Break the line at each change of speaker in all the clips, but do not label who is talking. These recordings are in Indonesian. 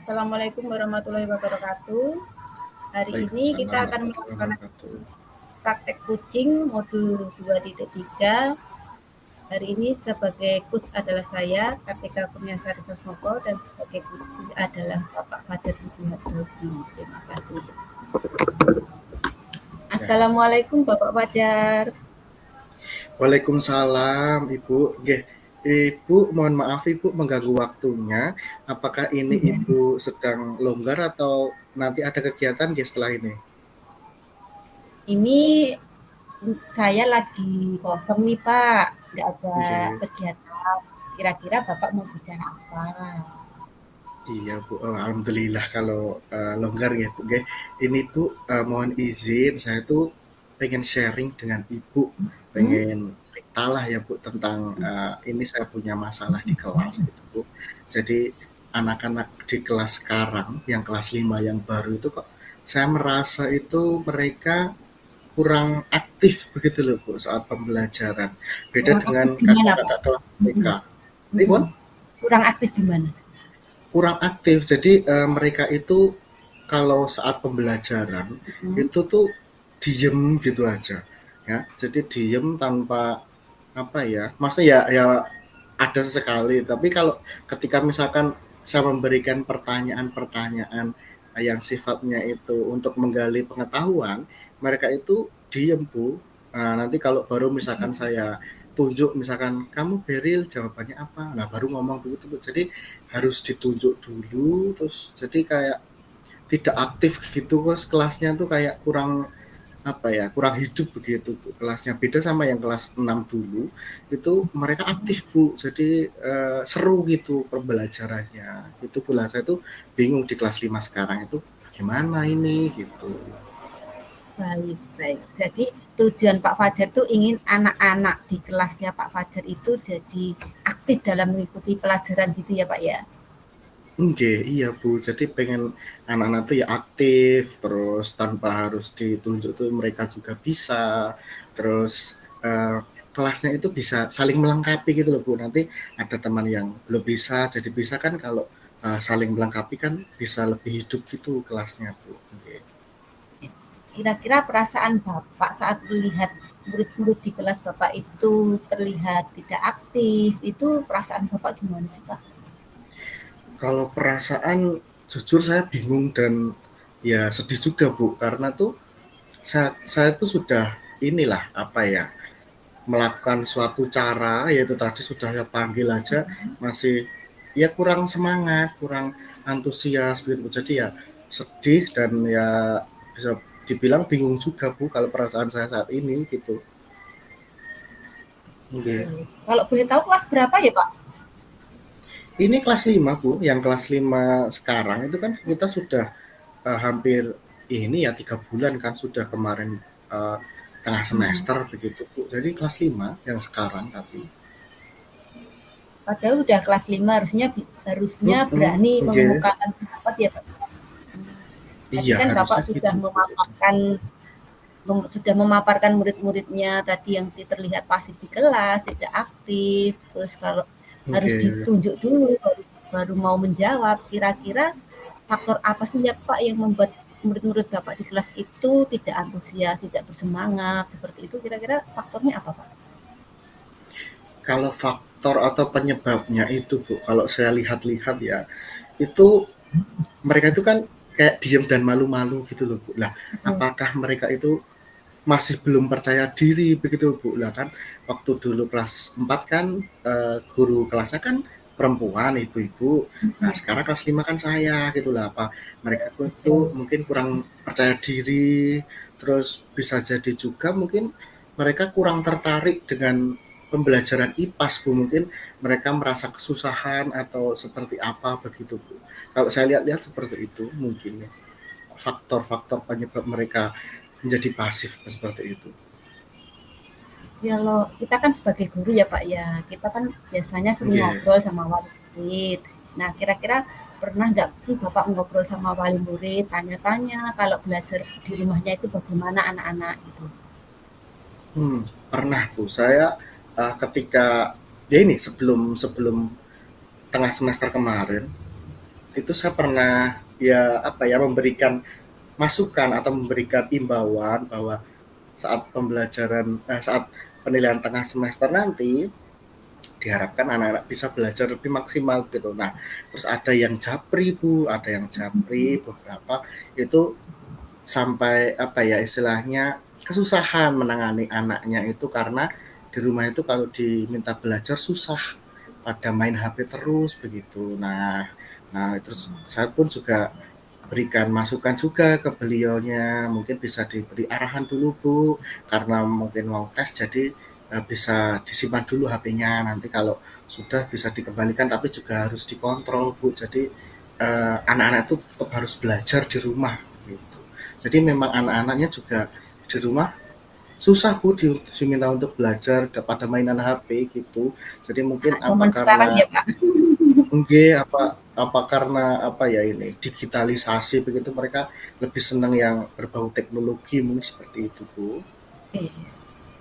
Assalamualaikum warahmatullahi wabarakatuh. Hari ini kita
Waalaikumsalam
akan
warahmatullahi
melaksanakan
wabarakatuh.
praktek coaching modul 2.3. Hari ini sebagai coach adalah saya, Kartika Kurniasari Sasmoko, dan sebagai coach adalah Bapak Fajar Budihardogi. Terima kasih.
Ya.
Assalamualaikum Bapak Fajar.
Waalaikumsalam Ibu. Nggih, Ibu mohon maaf Ibu mengganggu waktunya. Apakah ini Ibu sedang longgar atau nanti ada kegiatan nggih setelah ini?
Ini saya lagi kosong nih Pak, nggak ada
Nggih.
kegiatan. Kira-kira Bapak mau bicara apa?
Iya Bu, alhamdulillah kalau longgar ya Bu. Nggih. Ini Bu, mohon izin saya tuh pengen sharing dengan Ibu,
Hmm?
pengen cerita lah ya Bu tentang ini saya punya masalah di kelas gitu Bu. Jadi anak-anak di kelas sekarang yang kelas 5 yang baru itu kok saya merasa itu mereka kurang aktif begitu loh Bu saat pembelajaran. Beda
Kurang
dengan
aktif gimana Pak?
kakak-kakak kelas TK.
Mm-mm.
Ribon?
Mm-mm. Kurang aktif gimana?
Kurang aktif. Jadi mereka itu kalau saat pembelajaran
Mm-mm.
itu tuh diem gitu aja ya. Jadi diem tanpa apa ya, maksudnya ya ada sesekali, tapi kalau ketika misalkan saya memberikan pertanyaan-pertanyaan yang sifatnya itu untuk menggali pengetahuan, mereka itu diem Bu. Nah, nanti kalau baru misalkan saya tunjuk, misalkan kamu Beril jawabannya apa, nah baru ngomong begitu Bu. Jadi harus ditunjuk dulu, terus jadi kayak tidak aktif gitu, kos kelasnya tuh kayak kurang apa ya, kurang hidup begitu Bu kelasnya. Beda sama yang kelas 6 dulu, itu mereka aktif Bu. Jadi seru gitu pembelajarannya. Itu pula saya tuh bingung di kelas 5 sekarang itu bagaimana ini gitu.
Baik, baik. Jadi tujuan Pak Fajar tuh ingin anak-anak di kelasnya Pak Fajar itu jadi aktif dalam mengikuti pelajaran gitu ya Pak ya?
Oke, iya Bu. Jadi pengen anak-anak tuh ya aktif, terus tanpa harus ditunjuk tuh mereka juga bisa. Terus kelasnya itu bisa saling melengkapi gitu loh Bu. Nanti ada teman yang belum bisa, jadi bisa kan kalau saling melengkapi kan bisa lebih hidup gitu kelasnya Bu. Oke.
Kira-kira perasaan Bapak saat melihat murid-murid di kelas Bapak itu terlihat tidak aktif, itu perasaan Bapak gimana sih Pak?
Kalau perasaan jujur saya bingung dan ya sedih juga Bu, karena tuh saya tuh sudah inilah apa ya, melakukan suatu cara, yaitu tadi sudah saya panggil aja masih ya kurang semangat, kurang antusias gitu. Jadi ya sedih dan ya bisa dibilang bingung juga Bu kalau perasaan saya saat ini gitu. Oke.
Kalau boleh tahu kelas berapa ya Pak?
Ini kelas 5 Bu, yang kelas 5 sekarang itu kan kita sudah hampir ini ya 3 bulan kan sudah kemarin uh, tengah semester begitu Bu. Jadi kelas 5 yang sekarang tapi.
Padahal udah kelas 5 harusnya berani
Oke.
mengemukakan pendapat ya Pak. Tadi
Iya
kan Bapak
harusnya
sudah
gitu Bu.
memaparkan murid-muridnya tadi yang terlihat pasif di kelas, tidak aktif, terus kalau harus
Oke.
ditunjuk dulu baru mau menjawab. Kira-kira faktor apa sih ya Pak yang membuat murid-murid Bapak di kelas itu tidak antusias, tidak bersemangat seperti itu? Kira-kira faktornya apa Pak?
Kalau faktor atau penyebabnya itu Bu, kalau saya lihat-lihat ya, itu mereka itu kan kayak diem dan malu-malu gitu loh Bu. Lah, apakah mereka itu masih belum percaya diri begitu Bu? Lah kan waktu dulu kelas 4 kan guru kelasnya kan perempuan, ibu-ibu. Nah, sekarang kelas 5 kan saya gitu lah. Apa mereka itu mungkin kurang percaya diri, terus bisa jadi juga mungkin mereka kurang tertarik dengan pembelajaran IPAS Bu. Mungkin mereka merasa kesusahan atau seperti apa begitu Bu. Kalau saya lihat-lihat seperti itu mungkin ya, faktor-faktor penyebab mereka menjadi pasif seperti itu.
Kalau kita kan sebagai guru ya Pak ya, kita kan biasanya sering
Oke.
ngobrol sama wali murid. Nah, kira-kira pernah nggak sih Bapak ngobrol sama wali murid, tanya-tanya kalau belajar di rumahnya itu bagaimana anak-anak gitu?
Pernah Bu. Saya ketika ya ini sebelum sebelum tengah semester kemarin itu saya pernah ya apa ya memberikan masukan atau memberikan imbauan bahwa saat pembelajaran saat penilaian tengah semester nanti diharapkan anak-anak bisa belajar lebih maksimal gitu. Nah, terus ada yang japri Bu, ada yang japri beberapa itu sampai apa ya istilahnya kesusahan menangani anaknya itu karena di rumah itu kalau diminta belajar susah pada main HP terus begitu. Nah terus saya pun juga berikan masukan juga ke beliaunya, mungkin bisa diberi arahan dulu Bu, karena mungkin mau tes jadi bisa disimpan dulu HP-nya, nanti kalau sudah bisa dikembalikan tapi juga harus dikontrol Bu, jadi anak-anak itu tetap harus belajar di rumah gitu. Jadi memang anak-anaknya juga di rumah susah Bu diminta untuk belajar pada mainan HP gitu. Jadi mungkin apa
Momen sekarang
karena
ya Pak.
Nggih, apa apa karena apa ya ini, digitalisasi begitu mereka lebih senang yang berbau teknologi mungkin seperti itu, Bu.
Iya.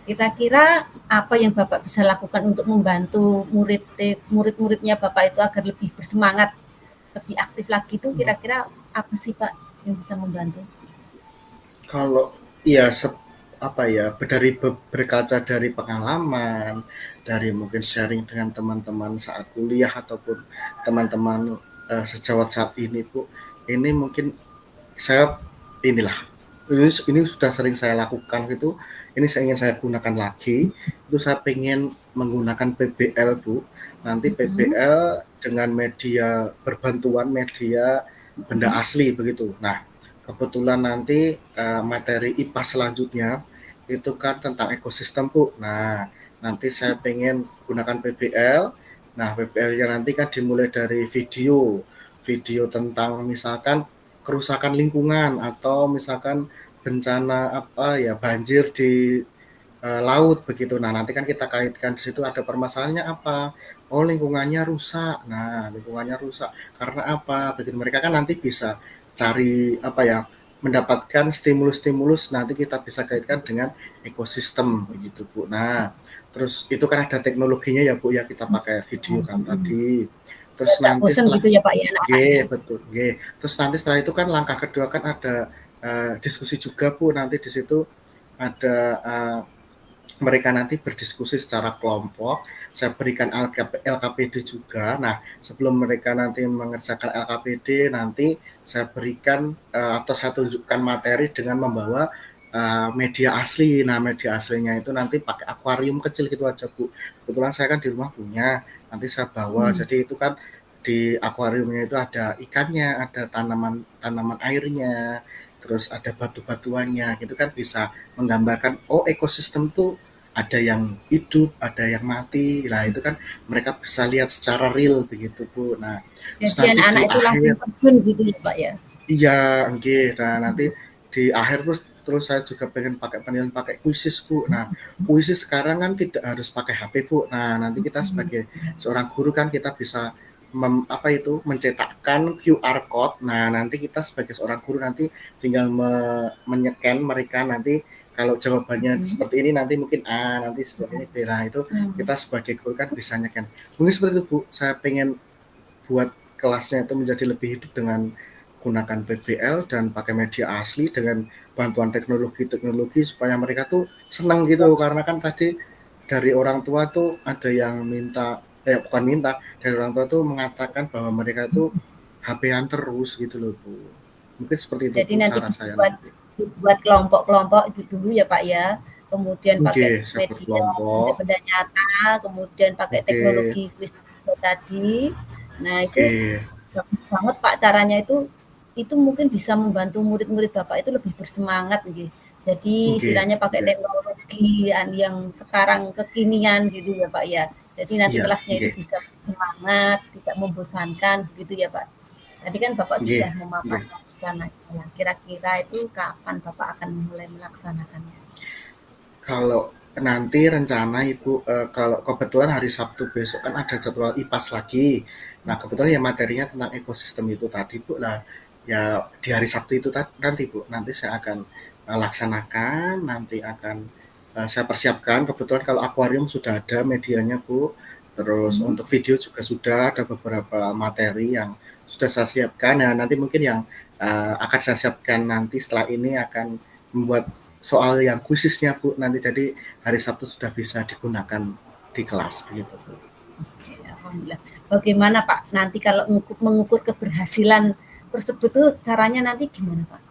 Kira-kira apa yang Bapak bisa lakukan untuk membantu murid-muridnya Bapak itu agar lebih bersemangat, lebih aktif lagi itu kira-kira apa sih Pak yang bisa membantu?
Kalau iya apa ya, berkaca dari pengalaman, dari mungkin sharing dengan teman-teman saat kuliah ataupun teman-teman sejawat saat ini, Bu. Ini mungkin saya inilah ini sudah sering saya lakukan gitu, ini saya ingin saya gunakan lagi, itu saya pengen menggunakan PBL Bu, nanti
Mhm,
PBL dengan media berbantuan media benda
mhm,
asli begitu. Nah kebetulan nanti materi IPA selanjutnya itu kan tentang ekosistem Bu, nah nanti saya pengen gunakan PBL, nah PBL-nya nanti kan dimulai dari video tentang misalkan kerusakan lingkungan atau misalkan bencana apa ya banjir di laut begitu. Nah, nanti kan kita kaitkan di situ ada permasalahannya apa? Oh, lingkungannya rusak. Nah, lingkungannya rusak karena apa? Begitu mereka kan nanti bisa cari apa ya? Mendapatkan stimulus-stimulus nanti kita bisa kaitkan dengan ekosistem begitu, Bu. Nah, terus itu kan ada teknologinya ya, Bu ya, kita pakai video kan
mhm.
tadi.
Biar
Terus
nggak
nanti
bosen
setelah
gitu ya Pak ya anak-anaknya?
G, betul, G. Terus nanti setelah itu kan langkah kedua kan ada diskusi juga Bu, nanti di situ ada mereka nanti berdiskusi secara kelompok. Saya berikan LKPD juga. Nah, sebelum mereka nanti mengerjakan LKPD, nanti saya berikan atau saya tunjukkan materi dengan membawa media asli. Nah, media aslinya itu nanti pakai akuarium kecil gitu aja, Bu. Kebetulan saya kan di rumah punya, nanti saya bawa.
Hmm.
Jadi itu kan di akuariumnya itu ada ikannya, ada tanaman airnya, terus ada batu-batuannya, gitu kan bisa menggambarkan oh ekosistem tuh ada yang hidup, ada yang mati. Nah, itu kan mereka bisa lihat secara real begitu, Bu. Nah, terus
Jadi
nanti di
anak-anak itu langsung
akhir
terjun gitu ya Pak ya?
iya, nggih. Nah, nanti di akhir terus terus saya juga pengen pakai penilaian pakai kuisis, Bu. Nah, kuisis sekarang kan tidak harus pakai HP, Bu. Nah, nanti kita sebagai seorang guru kan kita bisa apa itu mencetakkan QR code. Nah, nanti kita sebagai seorang guru nanti tinggal menyekan mereka nanti kalau jawabannya
Mhm,
seperti ini nanti mungkin A, nanti seperti ini B. Nah, itu
mhm.
kita sebagai guru kan bisa nyekan. Mungkin seperti itu, Bu. Saya pengen buat kelasnya itu menjadi lebih hidup dengan gunakan PBL dan pakai media asli dengan bantuan teknologi-teknologi supaya mereka tuh senang gitu karena kan tadi dari orang tua tuh ada yang minta bukan minta dari orang tua tuh mengatakan bahwa mereka tuh HP-an terus gitu loh Bu, mungkin seperti itu
Jadi
Bu
nanti
cara saya
dibuat
nanti.
dibuat kelompok-kelompok itu dulu ya Pak ya. Kemudian pakai
Oke, saya
media
berkelompok.
benda-benda nyata, kemudian pakai
Oke,
teknologi kuis tadi. Nah, itu
oke,
bagus banget Pak caranya itu mungkin bisa membantu murid-murid Bapak itu lebih bersemangat gitu. Jadi
oke,
istilahnya pakai
oke.
teknologi yang sekarang kekinian gitu ya Pak ya. Jadi nanti
Iya,
kelasnya itu
oke,
bisa bersemangat, tidak membosankan gitu ya Pak. Tadi kan Bapak
oke,
sudah
oke.
memaparkan rencananya. Kira-kira itu kapan Bapak akan mulai melaksanakannya?
Kalau nanti rencana Ibu, kalau kebetulan hari Sabtu besok kan ada jadwal IPAS lagi. Nah, kebetulan ya materinya tentang ekosistem itu tadi, Bu. Nah, ya di hari Sabtu itu nanti, Bu, nanti saya akan laksanakan, nanti akan saya persiapkan. Kebetulan kalau akuarium sudah ada medianya, Bu. Terus
Hmm?
untuk video juga sudah ada beberapa materi yang sudah saya siapkan. Nah, nanti mungkin yang akan saya siapkan nanti setelah ini akan membuat soal yang khususnya Bu nanti, jadi hari Sabtu sudah bisa digunakan di kelas begitu Bu.
Oke, alhamdulillah. Bagaimana Pak nanti kalau mengukur keberhasilan tersebut tuh caranya nanti gimana Pak?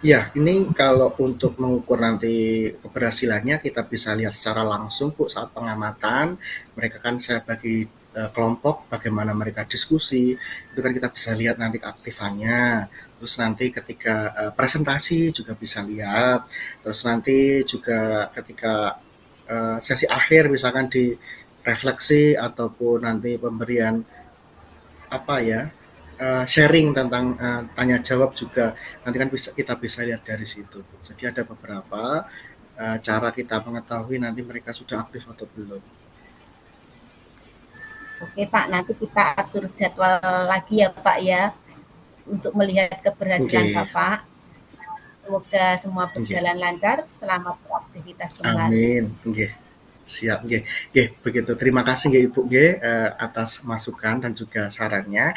Ya, ini kalau untuk mengukur nanti keberhasilannya kita bisa lihat secara langsung Bu saat pengamatan. Mereka kan saya bagi kelompok bagaimana mereka diskusi, itu kan kita bisa lihat nanti keaktifannya. Terus nanti ketika presentasi juga bisa lihat. Terus nanti juga ketika sesi akhir misalkan di refleksi ataupun nanti pemberian apa ya, sharing tentang tanya jawab juga nanti kan kita bisa lihat dari situ. Jadi ada beberapa cara kita mengetahui nanti mereka sudah aktif atau belum.
Oke Pak, nanti kita atur jadwal lagi ya Pak ya untuk melihat keberhasilan
Oke,
Bapak. Semoga semua
oke.
berjalan lancar, selamat beraktivitas kembali.
Amin. Oke. Siap, nggih. Nggih, begitu. Terima kasih nggih Ibu nggih atas masukan dan juga sarannya.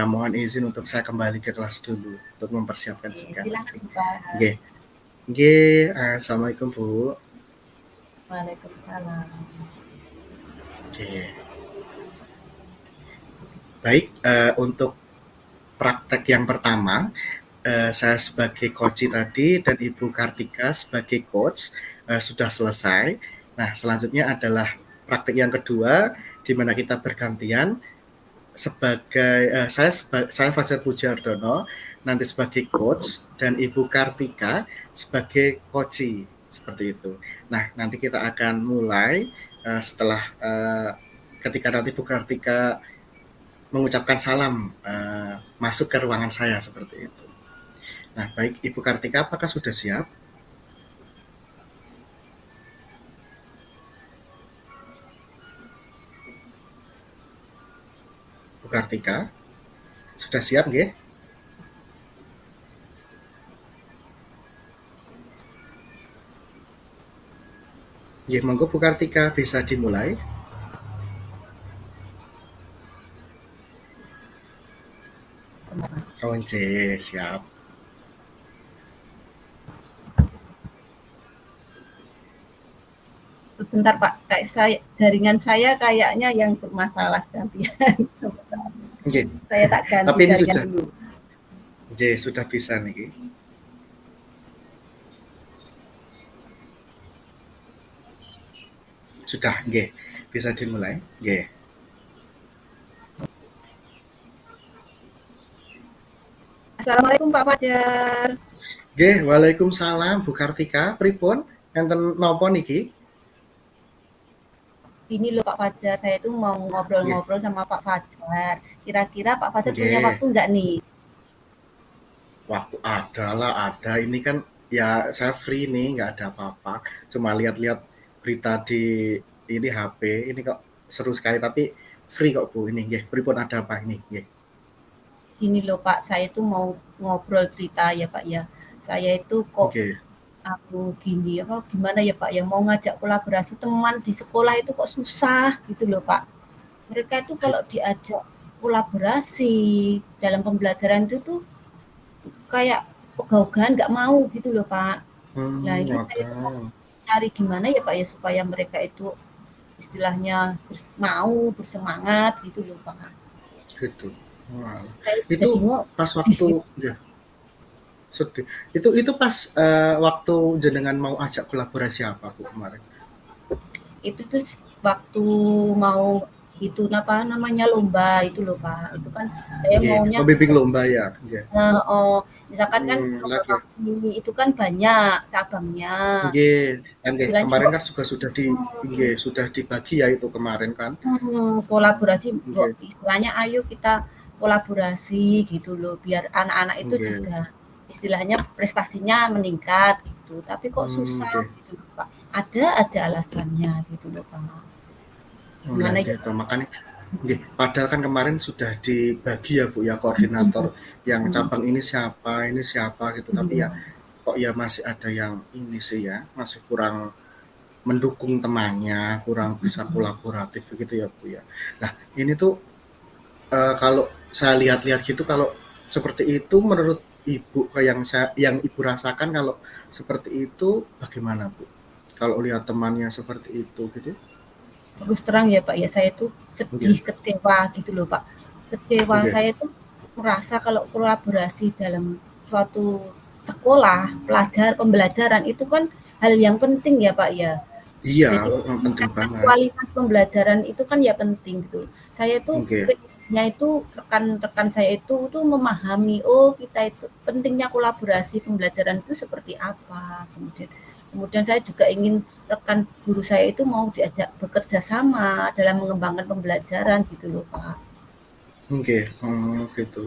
Mohon izin untuk saya kembali ke kelas dulu untuk mempersiapkan
Oke,
juga nanti.
silakan Pak.
Nggih. Nggih, assalamualaikum Bu.
Waalaikumsalam.
Oke. Baik, untuk praktek yang pertama, saya sebagai coach tadi dan Ibu Kartika sebagai coach sudah selesai. Nah, selanjutnya adalah praktek yang kedua di mana kita bergantian sebagai saya Fajar Pujiardono nanti sebagai coach dan Ibu Kartika sebagai coachee seperti itu. Nah, nanti kita akan mulai setelah ketika nanti Ibu Kartika mengucapkan salam masuk ke ruangan saya seperti itu. Nah, baik Ibu Kartika, apakah sudah siap? Bu Kartika, sudah siap nggih? Nggih, monggo Bu Kartika bisa dimulai. Oh, nggih, siap.
Sebentar Pak, kayak jaringan saya kayaknya yang bermasalah gantian.
Nggih.
Saya tak ganti
Tapi ini
jaringan
sudah
dulu.
nggih, sudah bisa niki. Sudah, nggih. Bisa dimulai. Nggih.
Assalamualaikum Pak Fajar.
Nggih, waalaikumsalam Bu Kartika. Pripun? Enten napa niki?
Ini loh Pak Fajar, saya itu mau
Nggih.
ngobrol-ngobrol sama Pak Fajar. Kira-kira Pak Fajar punya
Nggih.
waktu nggak nih?
Waktu ada lah, ada. Ini kan ya saya free nih, nggak ada apa-apa. Cuma lihat-lihat berita di ini HP. Ini kok seru sekali tapi free kok Bu ini. Nggih, pripun ada apa ini? Nggih.
Ini loh Pak, saya itu mau ngobrol cerita ya Pak ya. Saya itu kok
Nggih.
aku gini apa gimana ya Pak yang mau ngajak kolaborasi teman di sekolah itu kok susah gitu loh Pak. Mereka itu kalau diajak kolaborasi dalam pembelajaran itu tuh kayak ogah-ogahan nggak mau gitu loh Pak. Nah ini saya tuh mau
Waduh.
cari gimana ya Pak ya supaya mereka itu istilahnya mau bersemangat gitu loh Pak.
Gitu. Wow.
Saya
Itu
jadi mau
pas waktu ya sedih. Itu pas waktu jenengan mau ajak kolaborasi apa Bu kemarin?
itu tuh waktu mau itu apa namanya lomba itu loh Pak. Itu kan saya
Nggih,
maunya
pembimbing lomba ya. Nggih.
oh, misalkan kan
Lagi.
lomba ini itu kan banyak cabangnya.
Nggih, nggih.
Istilahnya
Kemarin
kok
kan juga sudah di nggih, sudah dibagi ya itu kemarin kan.
kolaborasi kok
Nggih.
istilahnya ayo kita kolaborasi gitu loh biar anak-anak itu
Nggih.
juga istilahnya prestasinya meningkat gitu. Tapi kok susah
Nggih.
gitu loh Pak. Ada aja alasannya gitu loh Pak.
Lah
Gimana ya
gitu.
Pak?
Makanya nggih, padahal kan kemarin sudah dibagi ya Bu ya koordinator yang cabang ini siapa gitu. Tapi ya
Iya.
kok ya masih ada yang ini sih ya, masih kurang mendukung temannya, kurang bisa kolaboratif begitu ya Bu ya. Nah, ini tuh kalau saya lihat-lihat gitu kalau seperti itu menurut Ibu yang Ibu rasakan kalau seperti itu bagaimana, Bu? Kalau lihat temannya seperti itu gitu?
Terus terang ya Pak ya, saya tuh
Oke,
sedih, kecewa gitu loh Pak. Kecewa
oke.
saya tuh merasa kalau kolaborasi dalam suatu sekolah, pembelajaran itu kan hal yang penting ya Pak ya.
Iya,
Jadi untuk
penting
meningkatkan
banget.
kualitas pembelajaran itu kan ya penting gitu. Saya tuh
Oke.
pengennya itu rekan-rekan saya itu tuh memahami, oh kita itu pentingnya kolaborasi pembelajaran itu seperti apa. Kemudian saya juga ingin rekan guru saya itu mau diajak bekerja sama dalam mengembangkan pembelajaran gitu loh Pak.
Oke, gitu.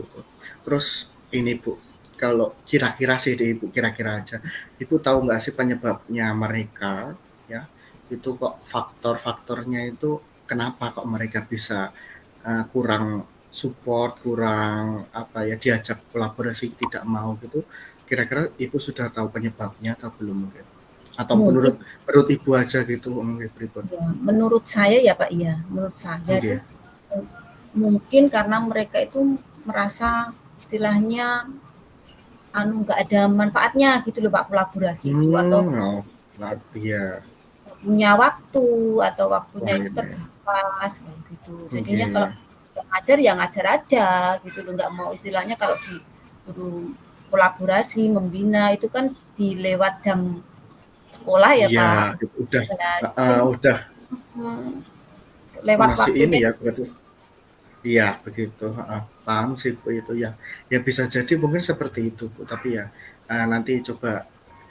Terus ini Bu, kalau kira-kira sih deh Ibu, kira-kira aja, Ibu tahu nggak sih penyebabnya mereka ya itu kok faktor-faktornya itu kenapa kok mereka bisa kurang support, kurang apa ya diajak kolaborasi tidak mau gitu? Kira-kira Ibu sudah tahu penyebabnya atau belum mungkin? Atau
Mungkin
menurut menurut Ibu aja gitu, mungkin pripun?
ya, menurut saya ya Pak ya, menurut saya itu
Oke.
mungkin karena mereka itu merasa istilahnya nggak ada manfaatnya gitu loh Pak kolaborasi itu atau
Oh, nah, iya.
punya waktu atau
Wah,
waktunya itu
ini.
terbatas kayak gitu. Jadinya kalau
Oke.
ngajar ya ngajar aja gitu loh, nggak mau istilahnya kalau disuruh kolaborasi, membina itu kan di lewat jam sekolah ya
Iya,
Pak.
udah
Ya, jadi
udah
hmm, lewat
masih
waktunya
ini ya berarti. Iya, begitu, heeh, paham sih Bu itu ya. Ya bisa jadi mungkin seperti itu Bu, tapi ya nanti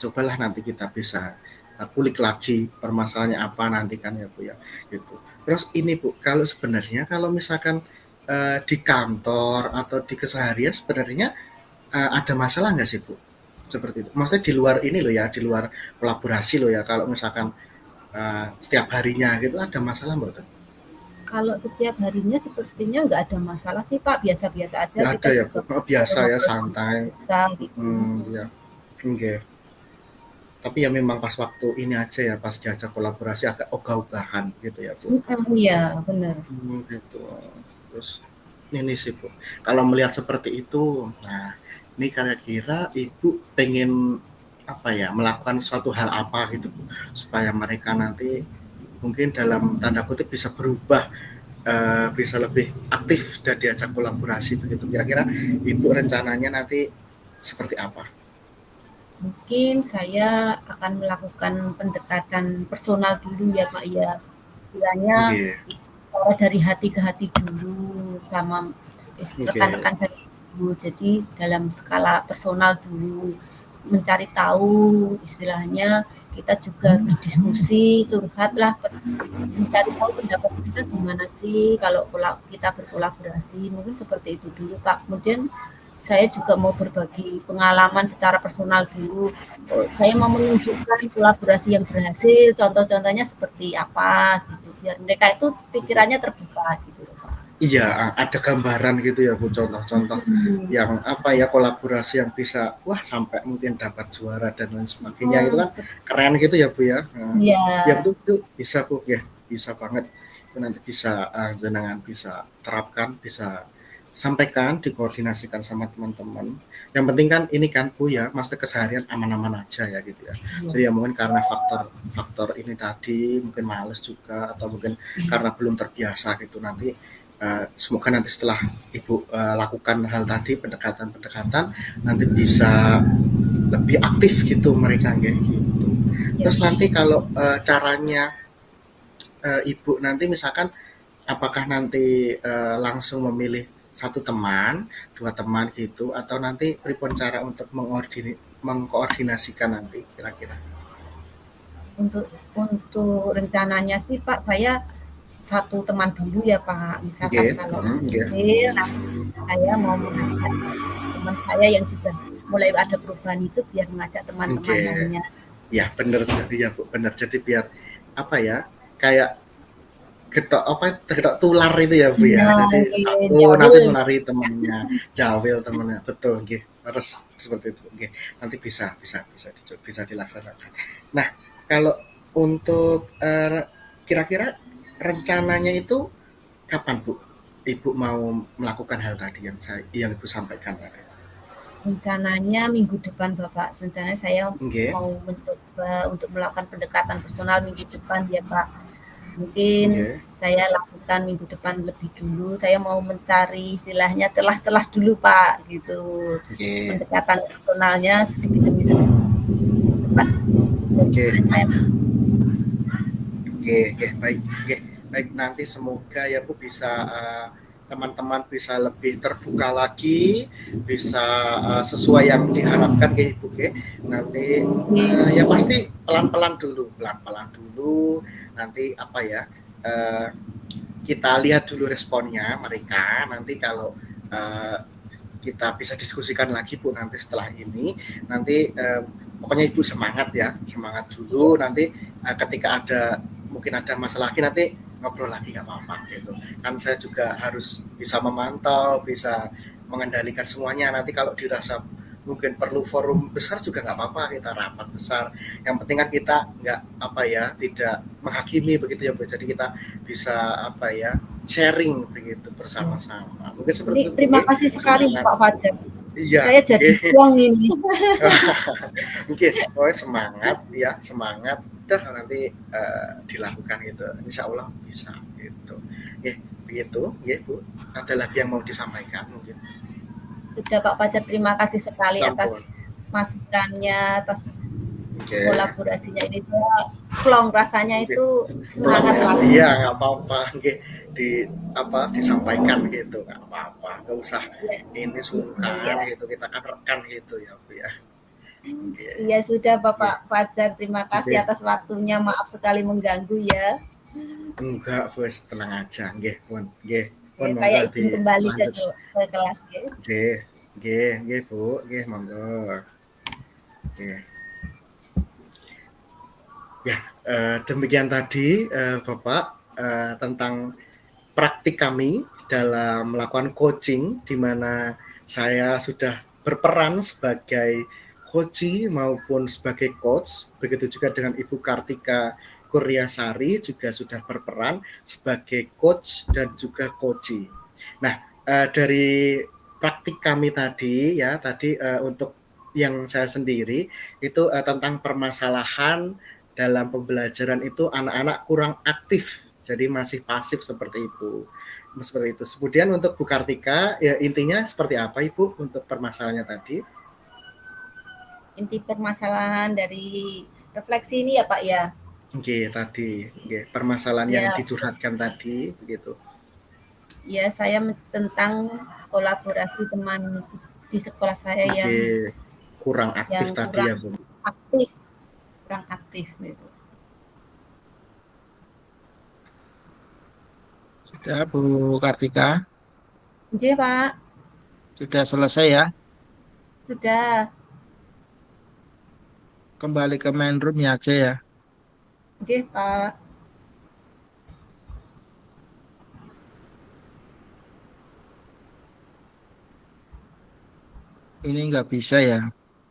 cobalah nanti kita bisa kulik lagi permasalahannya apa nanti kan ya Bu ya, gitu. Terus ini Bu, kalau sebenarnya kalau misalkan di kantor atau di keseharian sebenarnya ada masalah nggak sih Bu? Seperti itu. Maksudnya di luar ini loh ya, di luar kolaborasi loh ya, kalau misalkan setiap harinya gitu ada masalah mboten?
kalau setiap harinya sepertinya nggak ada masalah sih Pak, biasa-biasa aja
Nggak
kita
ada ya Bu?
juga
Oh, biasa ya
ngobrol-ngobrol
santai.
biasa gitu.
Ya, oke. Tapi ya memang pas waktu ini aja ya, pas diajak kolaborasi agak ogah-ogahan gitu ya Bu.
Iya benar.
Gitu. Terus ini sih Bu, kalau melihat seperti itu, nah ini kira-kira Ibu pengen apa ya, melakukan suatu hal apa gitu Bu, supaya mereka nanti mungkin dalam tanda kutip bisa berubah, bisa lebih aktif dan diajak kolaborasi begitu. Kira-kira Ibu rencananya nanti seperti apa?
Mungkin saya akan melakukan pendekatan personal dulu ya Pak ya. Kiranya
Oke,
dari hati ke hati dulu sama
oke,
rekan-rekan saya dulu. Jadi dalam skala personal dulu mencari tahu istilahnya kita juga berdiskusi, curhat lah, mencari tahu pendapat kita gimana sih kalau kita berkolaborasi. Mungkin seperti itu dulu Pak. Kemudian saya juga mau berbagi pengalaman secara personal dulu. Saya mau menunjukkan kolaborasi yang berhasil, contoh-contohnya seperti apa gitu, biar mereka itu pikirannya terbuka gitu Pak.
iya, ada gambaran gitu ya Bu, contoh-contoh
Hmm.
yang apa ya, kolaborasi yang bisa, wah sampai mungkin dapat juara dan lain sebagainya, itu
Hmm.
kan keren gitu ya Bu ya.
Iya,
Ya betul, betul, bisa Bu ya, bisa banget. Itu nanti bisa jenengan bisa terapkan, bisa sampaikan, dikoordinasikan sama teman-teman. Yang penting kan ini kan Bu ya, maksudnya keseharian aman-aman aja ya gitu ya.
iya.
Jadi ya mungkin karena faktor ini tadi, mungkin males juga atau mungkin karena belum terbiasa gitu, nanti semoga nanti setelah Ibu lakukan hal tadi, pendekatan-pendekatan, nanti bisa lebih aktif gitu mereka kayak gitu.
Iya,
Terus
Pak.
nanti kalau caranya Ibu nanti misalkan apakah nanti langsung memilih satu teman, dua teman gitu, atau nanti pripun cara untuk mengkoordinasikan nanti kira-kira?
Untuk rencananya sih Pak, saya satu teman dulu ya Pak. Misalkan
Oke,
kalau
oke,
hasil, nanti saya mau mengajak teman saya yang sudah mulai ada perubahan itu biar mengajak teman-teman
oke.
lainnya.
Ya benar sekali ya Bu, benar. Jadi biar apa ya, kayak getok apa, getok tular itu ya Bu ya.
Nah,
Jadi
ini
satu nanti
jauh.
nulari temennya, jawil temennya, betul, oke. Harus seperti itu, oke. Nanti bisa dilaksanakan. Nah, kalau untuk kira-kira rencananya itu kapan Bu? Ibu mau melakukan hal tadi yang Ibu sampaikan tadi?
Rencananya minggu depan Bapak, rencananya saya
Nggih,
mau mencoba untuk melakukan pendekatan personal minggu depan ya Pak. Mungkin
nggih,
saya lakukan minggu depan lebih dulu, saya mau mencari istilahnya celah-celah dulu Pak, gitu.
nggih,
Pendekatan personalnya sedikit demi sedikit Pak.
nggih.
Saya
Oke, oke, baik, oke, baik. Nanti semoga ya Bu bisa teman-teman bisa lebih terbuka lagi, bisa sesuai yang diharapkan ke Ibu, oke. Nanti ya pasti pelan-pelan dulu, pelan-pelan dulu. Nanti apa ya? eh, kita lihat dulu responnya mereka. Nanti kalau eh, kita bisa diskusikan lagi Bu nanti setelah ini. Nanti pokoknya Ibu semangat ya, semangat dulu. Nanti ketika ada mungkin ada masalah lagi nanti ngobrol lagi nggak apa-apa gitu. Kan saya juga harus bisa memantau, bisa mengendalikan semuanya. Nanti kalau dirasa mungkin perlu forum besar juga nggak apa-apa, kita rapat besar. Yang penting kan kita nggak apa ya, tidak menghakimi begitu ya Bu. Jadi kita bisa apa ya, sharing begitu bersama-sama. Mungkin seperti
ini
itu Bu.
terima kasih sekali
Semangat.
Pak Fajar.
Iya,
Saya jadi
oke.
plong ini.
Oke, pokoknya semangat ya, semangat. Dah nanti dilakukan itu. Insya Allah bisa gitu. Ya, begitu, ya Bu. Ada lagi yang mau disampaikan mungkin?
Sudah Pak Fajar, terima kasih sekali
Sampun.
atas masukannya, atas
Oke.
kolaborasinya ini. Saya plong rasanya
Oke.
itu
Belum
semangat
ya?
lagi.
Iya, nggak apa-apa. Oke, di apa disampaikan gitu, nggak apa-apa. Nggak usah
Ya,
ini sungkan
iya.
gitu. Kita kan rekan gitu ya Bu ya. Oke.
Iya sudah
Oke.
Bapak Fajar, terima kasih
Oke.
atas waktunya. Maaf sekali mengganggu ya.
Enggak, bos, tenang aja. Nggih, pun. Nggih, pun
Oke, saya
monggo
izin kembali
dilanjut.
ke kelas ya.
Nggih, nggih, nggih, Bu. Nggih, monggo. Nggih. Ya, demikian tadi Bapak tentang praktik kami dalam melakukan coaching di mana saya sudah berperan sebagai coach maupun sebagai coach. Begitu juga dengan Ibu Kartika Kuryasari juga sudah berperan sebagai coach dan juga coachee. Nah, dari praktik kami tadi ya, tadi untuk yang saya sendiri itu tentang permasalahan dalam pembelajaran itu anak-anak kurang aktif, jadi masih pasif seperti itu. Seperti itu. Kemudian untuk Bu Kartika, ya intinya seperti apa Ibu untuk permasalahannya tadi?
Inti permasalahan dari refleksi ini ya Pak ya.
Oke, tadi oke, permasalahan yang
Ya,
dicurhatkan tadi begitu.
ya saya tentang kolaborasi teman di sekolah saya
Oke, kurang aktif
yang
tadi ya
kurang
Bu.
aktif, kurang aktif gitu.
Sudah Bu Kartika,
Oke Pak,
sudah selesai ya.
sudah.
Kembali ke main room-nya aja ya.
Oke Pak.
Ini nggak bisa ya,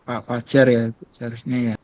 Pak Fajar ya, seharusnya ya.